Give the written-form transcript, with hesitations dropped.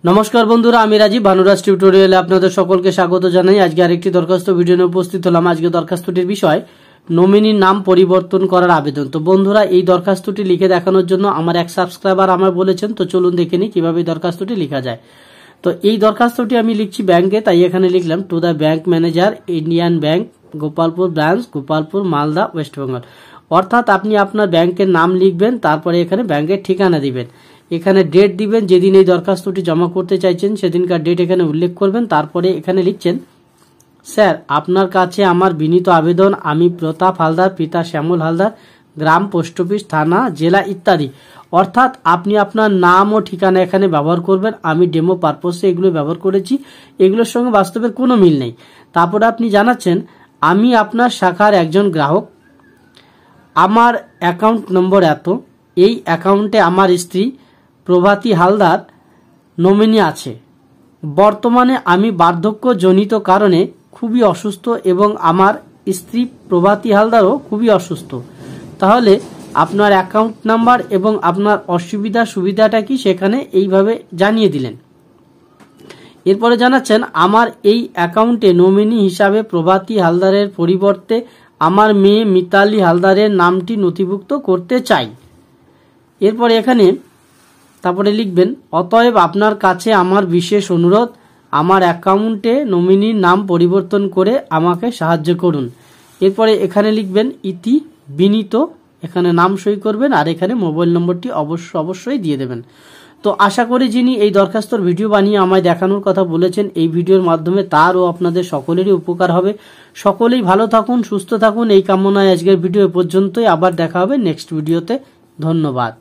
नमस्कार बंधुरा आमी राजीव भानुराज टिউটোরিয়ালে আপনাদের সকলকে স্বাগত জানাই। আজকে আরেকটি দরখাস্ত ভিডিও নিয়ে উপস্থিত হলাম। আজকে দরখাস্তটির বিষয় নমিনির নাম পরিবর্তন করার আবেদন। তো বন্ধুরা এই দরখাস্তটি লিখে দেখানোর জন্য আমার এক সাবস্ক্রাইবার আমায় বলেছেন, তো চলুন দেখে নিই কিভাবে দরখাস্তটি লেখা যায়। তো এই দরখাস্তটি আমি লিখছি ব্যাংকে, তাই এখানে লিখলাম to the bank manager Indian bank Gopalpur branch Gopalpur Malda West Bengal. অর্থাৎ আপনি আপনার ব্যাংকের নাম লিখবেন, তারপরে এখানে ব্যাংকের ঠিকানা দিবেন, এখানে ডেট দিবেন, যেদিন এই দরখাস্তটি জমা করতে চাইছেন সেদিনকার ডেট এখানে উল্লেখ করবেন। তারপরে এখানে লিখছেন, স্যার আপনার কাছে আমার বিনীত আবেদন, আমি প্রতাপ হালদার, পিতা শ্যামল হালদার, গ্রাম, পোস্ট অফিস, থানা, জেলা ইত্যাদি। অর্থাৎ আপনি আপনার নাম ও ঠিকানা এখানে ব্যবহার করবেন। আমি ডেমো পারপোসে এগুলো ব্যবহার করেছি, এগুলোর সঙ্গে বাস্তবের কোনো মিল নেই। তারপরে আপনি জানাচ্ছেন, আমি আপনার শাখার একজন গ্রাহক, আমার অ্যাকাউন্ট নম্বর এত, এই অ্যাকাউন্টে আমার স্ত্রী প্রভাতী হালদার নমিনি আছে। বর্তমানে আমি বার্ধক্যজনিত কারণে খুবই অসুস্থ এবং আমার স্ত্রী প্রভাতী হালদারও খুবই অসুস্থ। তাহলে আপনার অ্যাকাউন্ট নাম্বার এবং আপনার সুবিধাটা কি সেখানে এইভাবে জানিয়ে দিলেন। এরপরে জানাচ্ছেন, আমার এই অ্যাকাউন্টে নমিনি হিসাবে প্রভাতী হালদারের পরিবর্তে আমার মেয়ে মিতালি হালদারের নামটি নথিভুক্ত করতে চাই। এরপরে এখানে তারপরে লিখবেন, অতএব আপনার কাছে আমার বিশেষ অনুরোধ, আমার অ্যাকাউন্টে নমিনির নাম পরিবর্তন করে আমাকে সাহায্য করুন। এরপরে এখানে লিখবেন ইতি বিনীত, এখানে নাম সই করবেন আর এখানে মোবাইল নম্বরটি অবশ্যই দিয়ে দেবেন। তো আশা করি যিনি এই দরখাস্তর ভিডিও বানিয়ে আমায় দেখানোর কথা বলেছেন, এই ভিডিওর মাধ্যমে তার ও আপনাদের সকলেরই উপকার হবে। সকলেই ভালো থাকুন, সুস্থ থাকুন, এই কামনায় আজকের ভিডিও পর্যন্তই। আবার দেখা হবে নেক্সট ভিডিওতে। ধন্যবাদ।